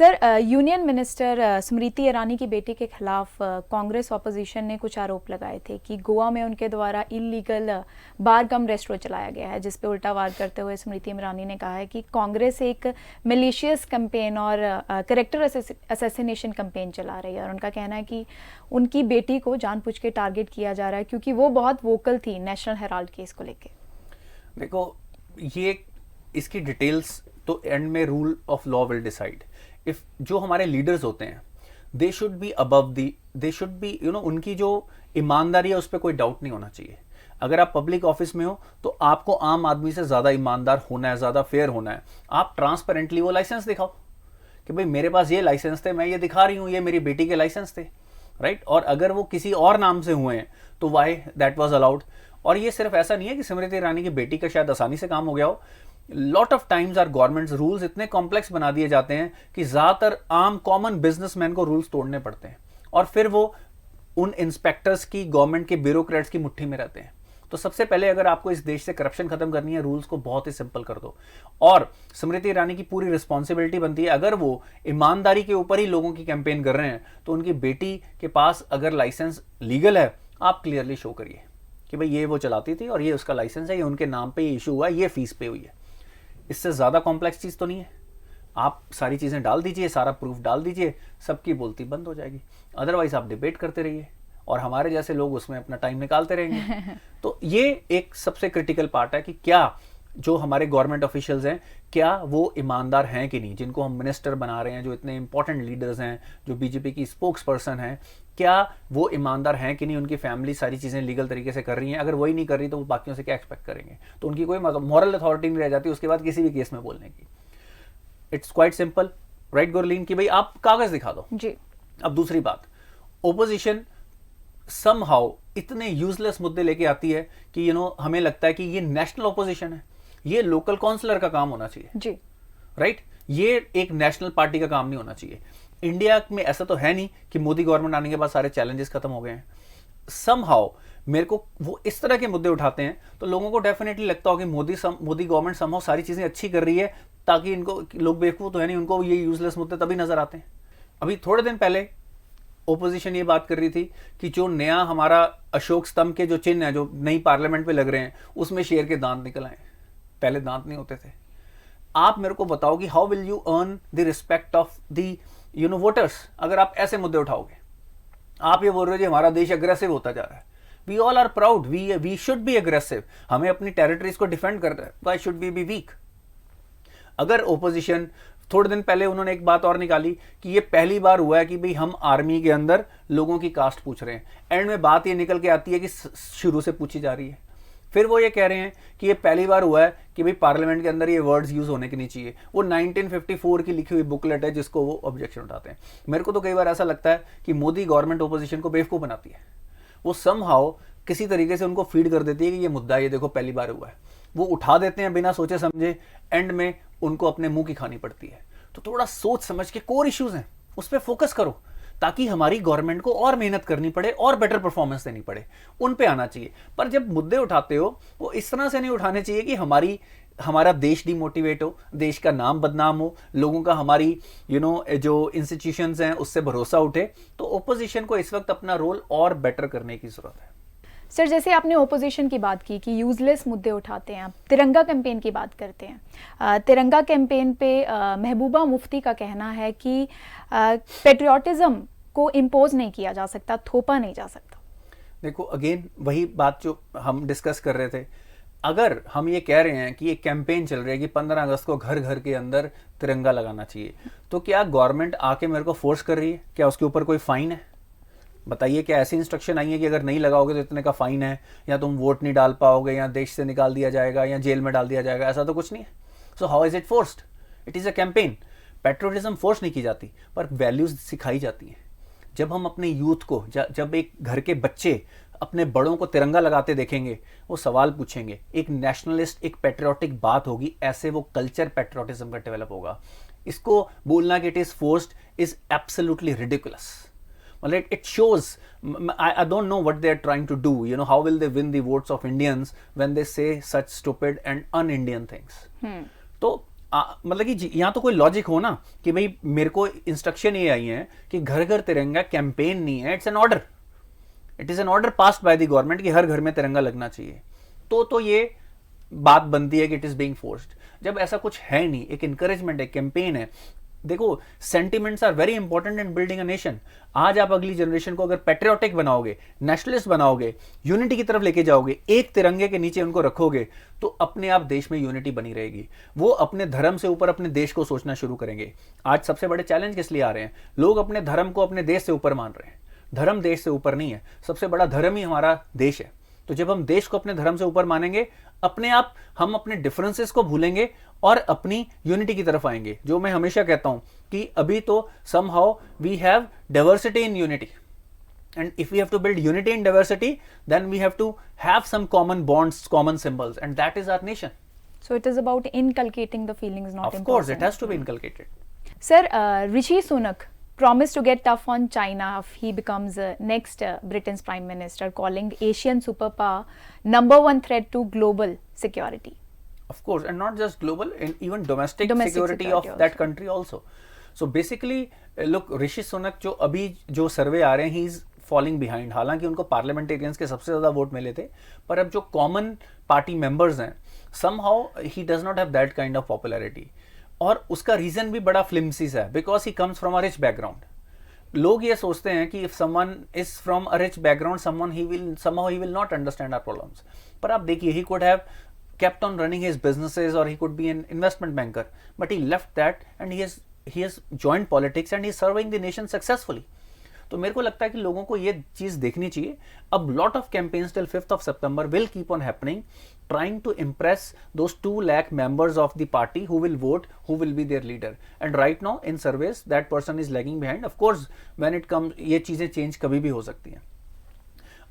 Sir, union minister Smriti Irani की बेटी के खिलाफ कांग्रेस ऑपोजिशन ने कुछ आरोप लगाए थे कि गोवा में उनके द्वारा इलीगल बार गम रेस्टोरेंट चलाया गया है, जिस पे उल्टा वार करते हुए स्मृति ईरानी ने कहा है कि कांग्रेस एक मिलिशियस कैंपेन और कैरेक्टर असैसिनेशन कैंपेन चला रही है। और उनका कहना है कि उनकी बेटी को जानबूझ के टारगेट किया जा रहा है क्योंकि वो बहुत वोकल थी नेशनल हेराल्ड केस को लेकर। देखो, ये इसकी डिटेल्स तो एंड में rule of law will decide. If जो हमारे लीडर्स होते हैं दे should be above the, they should B उनकी जो ईमानदारी है उस पर कोई डाउट नहीं होना चाहिए। अगर आप पब्लिक ऑफिस में हो तो आपको आम आदमी से ज्यादा ईमानदार होना है, ज्यादा फेयर होना है। आप ट्रांसपेरेंटली वो लाइसेंस दिखाओ कि भाई मेरे पास ये लाइसेंस थे, मैं ये दिखा रही हूं, ये मेरी बेटी के लाइसेंस थे, राइट। और अगर वो किसी और नाम से हुए हैं तो वाई दैट वाज अलाउड। और ये सिर्फ ऐसा नहीं है कि स्मृति ईरानी की बेटी का शायद आसानी से काम हो गया हो। Lot of times our governments rules इतने कॉम्प्लेक्स बना दिए जाते हैं कि ज्यादातर आम कॉमन बिजनेसमैन को रूल्स तोड़ने पड़ते हैं और फिर वो उन इंस्पेक्टर्स की, गवर्नमेंट के ब्यूरोक्रेट्स की मुट्ठी में रहते हैं। तो सबसे पहले अगर आपको इस देश से करप्शन खत्म करनी है, रूल्स को बहुत ही सिंपल कर दो। और स्मृति ईरानी की पूरी रिस्पॉन्सिबिलिटी बनती है, अगर वो ईमानदारी के ऊपर ही लोगों की कैंपेन कर रहे हैं तो उनकी बेटी के पास अगर लाइसेंस लीगल है, आप क्लियरली शो करिए कि भाई ये वो चलाती थी और ये उसका लाइसेंस है, ये उनके नाम पे ये इशू हुआ, ये फीस पे हुई है। इससे ज्यादा कॉम्प्लेक्स चीज तो नहीं है। आप सारी चीजें डाल दीजिए, सारा प्रूफ डाल दीजिए, सबकी बोलती बंद हो जाएगी। अदरवाइज आप डिबेट करते रहिए और हमारे जैसे लोग उसमें अपना टाइम निकालते रहेंगे। तो ये एक सबसे क्रिटिकल पार्ट है कि क्या जो हमारे गवर्नमेंट ऑफिशियल्स हैं, क्या वो ईमानदार हैं कि नहीं, जिनको हम मिनिस्टर बना रहे हैं, जो इतने इंपॉर्टेंट लीडर्स हैं, जो बीजेपी की स्पोक्स पर्सन हैं, क्या वो ईमानदार हैं कि नहीं, उनकी फैमिली सारी चीजें लीगल तरीके से कर रही हैं। अगर वही नहीं कर रही तो वो बाकियों से क्या एक्सपेक्ट करेंगे। तो उनकी कोई मॉरल अथॉरिटी नहीं रह जाती उसके बाद किसी भी केस में बोलने की। It's quite simple, right Gurleen, कि भाई आप कागज दिखा दो जी। अब दूसरी बात, ओपोजिशन समहाउ इतने यूजलेस मुद्दे लेके आती है कि हमें लगता है कि ये नेशनल ओपोजिशन है, ये लोकल काउंसलर का काम होना चाहिए जी, राइट। ये एक नेशनल पार्टी का काम नहीं होना चाहिए। इंडिया में ऐसा तो है नहीं कि मोदी गवर्नमेंट आने के बाद सारे चैलेंजेस खत्म हो गए हैं। समहाउ मेरे को वो इस तरह के मुद्दे उठाते हैं तो लोगों को डेफिनेटली लगता हो कि मोदी गवर्नमेंट समहाउ सारी चीजें अच्छी कर रही है, ताकि इनको, लोग बेवकूफ तो है नहीं, उनको ये यूजलेस मुद्दे तभी नजर आते हैं। अभी थोड़े दिन पहले ओपोजिशन ये बात कर रही थी कि जो नया हमारा अशोक स्तंभ के जो चिन्ह है जो नई पार्लियामेंट पे लग रहे हैं उसमें शेर के दांत निकल आए, पहले दांत नहीं होते थे। आप मेरे को बताओ कि how will you earn the respect of the voters अगर आप ऐसे मुद्दे उठाओगे। आप ये बोल रहे हो जी हमारा देश अग्रेसिव होता जा रहा है। We all are proud, we should be aggressive, हमें अपनी टेरिटरीज को डिफेंड करना है, why should we be weak. अगर ओपोजिशन, थोड़े दिन पहले उन्होंने एक बात और निकाली कि ये पहली बार हुआ है कि भाई हम आर्मी के अंदर लोगों की कास्ट पूछ रहे हैं, एंड में बात ये निकल के आती है कि शुरू से पूछी जा रही है। फिर वो ये कह रहे हैं कि ये पहली बार हुआ है कि भाई पार्लियामेंट के अंदर ये वर्ड्स यूज होने के नहीं चाहिए। वो 1954 की लिखी हुई बुकलेट है जिसको वो ऑब्जेक्शन उठाते हैं। मेरे को तो कई बार ऐसा लगता है कि मोदी गवर्नमेंट ओपोजिशन को बेवकूफ बनाती है। वो समहाउ किसी तरीके से उनको फीड कर देती है कि ये मुद्दा ये देखो पहली बार हुआ है, वो उठा देते हैं बिना सोचे समझे, एंड में उनको अपने मुंह की खानी पड़ती है। तो थोड़ा सोच समझ के कोर इश्यूज हैं उस पर फोकस करो, ताकि हमारी गवर्नमेंट को और मेहनत करनी पड़े और बेटर परफॉर्मेंस देनी पड़े, उन पे आना चाहिए। पर जब मुद्दे उठाते हो वो इस तरह से नहीं उठाने चाहिए कि हमारा देश डिमोटिवेट हो, देश का नाम बदनाम हो, लोगों का हमारी जो इंस्टीट्यूशंस हैं उससे भरोसा उठे। तो ओपोजिशन को इस वक्त अपना रोल और बेटर करने की जरूरत है। सर, जैसे आपने ओपोजिशन की बात की कि यूजलेस मुद्दे उठाते हैं, आप तिरंगा कैंपेन की बात करते हैं। तिरंगा कैंपेन पे महबूबा मुफ्ती का कहना है कि पेट्रियाटिज्म को इम्पोज नहीं किया जा सकता, थोपा नहीं जा सकता। देखो अगेन वही बात जो हम डिस्कस कर रहे थे, अगर हम ये कह रहे हैं कि ये कैंपेन चल रही है कि 15 अगस्त को घर घर के अंदर तिरंगा लगाना चाहिए, तो क्या गवर्नमेंट आके मेरे को फोर्स कर रही है? क्या उसके ऊपर कोई फाइन है? बताइए, क्या ऐसी इंस्ट्रक्शन आई है कि अगर नहीं लगाओगे तो इतने का फाइन है, या तुम वोट नहीं डाल पाओगे, या देश से निकाल दिया जाएगा, या जेल में डाल दिया जाएगा? ऐसा तो कुछ नहीं है। So how is it forced? It is a campaign. Patriotism force नहीं की जाती पर वैल्यूज सिखाई जाती हैं। जब हम अपने यूथ को, जब एक घर के बच्चे अपने बड़ों को तिरंगा लगाते देखेंगे, वो सवाल पूछेंगे, एक नेशनलिस्ट, एक पेट्रियोटिक बात होगी, ऐसे वो कल्चर पेट्रियोटिज्म का डेवलप होगा। इसको बोलना कि it is forced is absolutely ridiculous. मतलब it shows, I don't know what they are trying to do, how will they win the votes of Indians when they say such stupid and un-Indian things. तो मतलब कि यहाँ तो कोई logic हो ना कि भाई मेरे को इंस्ट्रक्शन ये आई है कि घर घर तिरंगा कैंपेन नहीं है, it's an order, it is an order passed by the government कि हर घर में तिरंगा लगना चाहिए, तो ये बात बनती है कि इट इज बीइंग फोर्स्ड। जब ऐसा कुछ है नहीं, एक इंकरेजमेंट है, कैंपेन है। देखो, sentiments are very important in building a nation. आज आप अगली जनरेशन को अगर पेट्रियोटिक बनाओगे, नेशनलिस्ट बनाओगे, यूनिटी की तरफ लेके जाओगे, एक तिरंगे के नीचे उनको रखोगे, तो अपने आप देश में यूनिटी बनी रहेगी। वो अपने धर्म से ऊपर अपने देश को सोचना शुरू करेंगे। आज सबसे बड़े चैलेंज किस लिए आ रहे हैं? लोग अपने धर्म को अपने देश से ऊपर मान रहे हैं। धर्म देश से ऊपर नहीं है, सबसे बड़ा धर्म ही हमारा देश है। तो जब हम देश को अपने धर्म से ऊपर मानेंगे, अपने आप हम अपने डिफरेंसेस को भूलेंगे और अपनी यूनिटी की तरफ आएंगे। जो मैं हमेशा कहता हूं कि अभी तो somehow we have diversity in unity, and if we have to build unity in diversity, then we have to have some common bonds, common symbols, and that is our nation. So it is about inculcating the feelings, not Of imposing. course it has to be inculcated. Sir, Rishi Sunak promised to get tough on China if he becomes next Britain's Prime Minister, calling Asian superpower #1 threat to global security. Of course, and not just global, and even domestic Domestic security of security that also. country also. So basically, look, Rishi Sunak जो अभी जो सर्वे आ रहे हैं, he is falling behind. हालांकि उनको parliamentarians के सबसे ज्यादा वोट मिले थे, पर अब जो कॉमन पार्टी मेंबर्स हैं, somehow he does not have that kind of popularity. और उसका रीजन भी बड़ा फ्लिम्सीज है, because he comes from a rich background. लोग ये सोचते हैं कि if someone is from a rich background, somehow he will not understand our problems. पर आप देखिए, he could have kept on running his businesses, or he could be an investment banker, but he left that and he has joined politics and he is serving the nation successfully. तो मेरे को लगता है कि लोगों को ये चीज देखनी चाहिए। अब lot of campaigns till 5th of September will keep on happening, trying to impress those 2 lakh members of the party who will vote, who will be their leader. And right now in surveys that person is lagging behind. Of course when it comes, ये चीजें change कभी भी हो सकती हैं।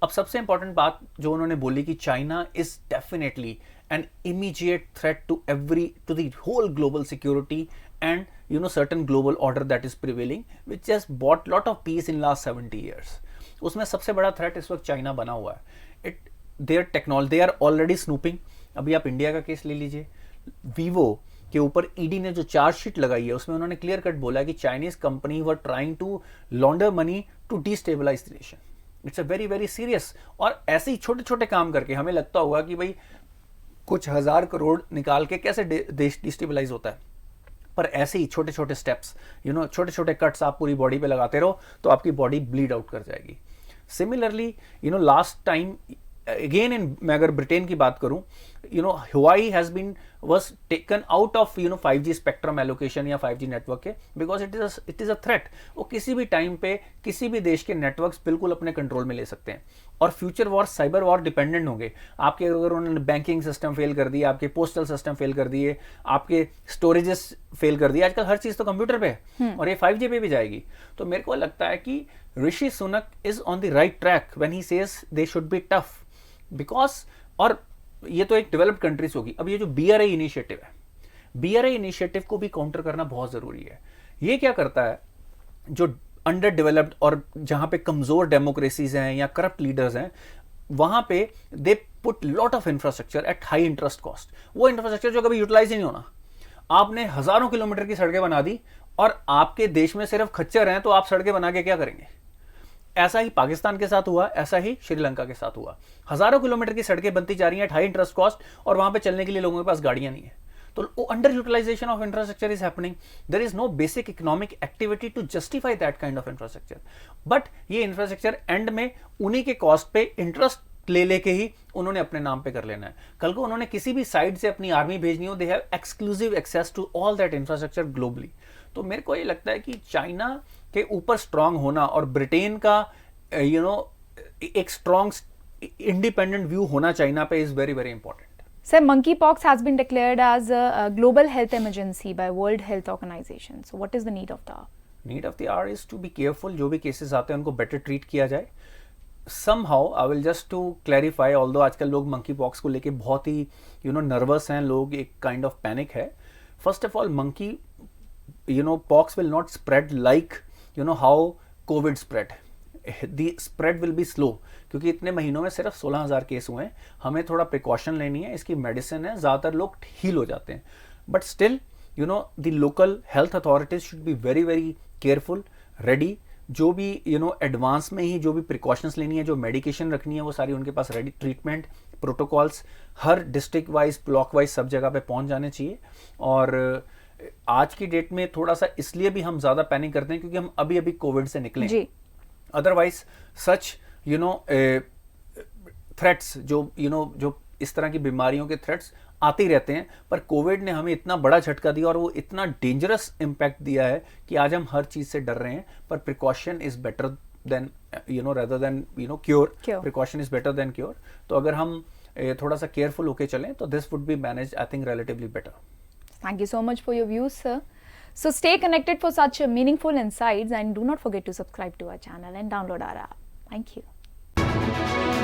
अब सबसे important बात जो उन्होंने बोली कि China is definitely an immediate threat to the whole global security and certain global order that is prevailing, which has brought lot of peace in last 70 years. उसमें सबसे बड़ा थ्रेट इस वक्त चाइना बना हुआ है। Their technology, they are already snooping. अभी आप इंडिया का केस ले लीजिए, वीवो के ऊपर ईडी ने जो चार्जशीट लगाई है, उसमें उन्होंने क्लियर कट बोला कि Chinese company were trying to launder money to destabilise the nation. It's a very very serious. और ऐसे ही छोटे छोटे काम करके हमें लगता होगा कि भाई कुछ 1000 करोड़ निकाल के कैसे देश डिस्टेबलाइज होता है, पर ऐसे ही छोटे छोटे स्टेप्स, छोटे छोटे कट्स आप पूरी बॉडी पे लगाते रहो तो आपकी बॉडी ब्लीड आउट कर जाएगी। सिमिलरली लास्ट टाइम अगेन मैं अगर ब्रिटेन की बात करूं, Huawei has been was taken out of 5G spectrum allocation या 5G नेटवर्क के, because it is a threat. वो किसी भी टाइम पे किसी भी देश के नेटवर्क्स बिल्कुल अपने कंट्रोल में ले सकते हैं, और future war, cyber war dependent होंगे। आपके अगर उन्होंने बैंकिंग सिस्टम फेल कर दिए, आपके पोस्टल सिस्टम फेल कर दिए, आपके स्टोरेजेस फेल कर दिए, आजकल हर चीज तो कंप्यूटर पे है और ये 5G पे भी जाएगी। तो मेरे को लगता है कि Rishi Sunak is on the right track when he says they should be tough, because, और ये तो एक डेवलप्ड कंट्रीज होगी। अब ये जो BRI इनिशिएटिव है, BRI इनिशिएटिव को भी काउंटर करना बहुत जरूरी है। ये क्या करता है, जो अंडर डेवलप्ड और जहां पे कमजोर डेमोक्रेसीज हैं या करप्ट लीडर्स हैं, वहां पे they put lot of infrastructure at high interest cost. वो इंफ्रास्ट्रक्चर जो कभी यूटिलाइज ही नहीं होना। आपने हजारों किलोमीटर की सड़कें बना दी और आपके देश में सिर्फ खच्चर हैं, तो आप सड़कें बना के क्या करेंगे? ऐसा ही पाकिस्तान के साथ हुआ, ऐसा ही श्रीलंका के साथ हुआ। हजारों किलोमीटर की सड़कें बनती जा रही हैं एट हाई इंटरेस्ट कॉस्ट, और वहां पे चलने के लिए लोगों के पास गाड़ियां नहीं है। तो under utilisation of infrastructure is happening. There is no basic economic activity to justify that kind of infrastructure. But ये इंफ्रास्ट्रक्चर एंड में उन्हीं के कॉस्ट पे इंटरेस्ट ले लेके ही उन्होंने अपने नाम पे कर लेना है। कल को उन्होंने किसी भी साइड से अपनी आर्मी भेजनी हो, they have exclusive access to all that infrastructure globally. तो मेरे को ये लगता है कि चाइना के ऊपर स्ट्रांग होना और ब्रिटेन का एक स्ट्रांग इंडिपेंडेंट व्यू होना चाइना पे is very very important. Sir, monkeypox has been declared as a global health emergency by World Health Organization. So, what is the need of the hour? Need of the hour is to be careful. जो भी cases आते हैं उनको better treat किया जाए। Somehow, I will just to clarify, although आजकल लोग monkeypox को लेके बहुत ही नर्वस हैं, लोग एक काइंड ऑफ पैनिक है। First of all, monkey pox will not spread like how COVID spread. The spread will be slow, क्योंकि इतने महीनों में सिर्फ 16,000 केस हुए हैं। हमें थोड़ा प्रिकॉशन लेनी है, इसकी मेडिसिन है, ज़्यादातर लोग हील हो जाते हैं। But still you know the local health authorities should be very very careful, ready, जो भी यू नो एडवांस में ही जो भी प्रिकॉशंस लेनी है, जो मेडिकेशन रखनी है, वो सारी उनके पास रेडी, ट्रीटमेंट प्रोटोकॉल्स हर डिस्ट्रिक्ट वाइज, ब्लॉक वाइज सब जगह पे पहुंच जाने चाहिए। और आज की डेट में थोड़ा सा इसलिए भी हम ज़्यादा पैनिक करते हैं क्योंकि हम अभी अभी कोविड से निकले हैं। Otherwise such you know threats जो इस तरह की बीमारियों के थ्रेट्स आते ही रहते हैं, पर कोविड ने हमें इतना बड़ा झटका दिया और वो इतना डेंजरस इम्पैक्ट दिया है कि आज हम हर चीज़ से डर रहे हैं। पर precaution is better than rather than cure. Precaution is better than cure. तो अगर हम थोड़ा सा केयरफुल होके चलें तो this would be managed, I think, relatively better. Thank you so much for your views, sir. So stay connected for such meaningful insights, and do not forget to subscribe to our channel and download our app. Thank you.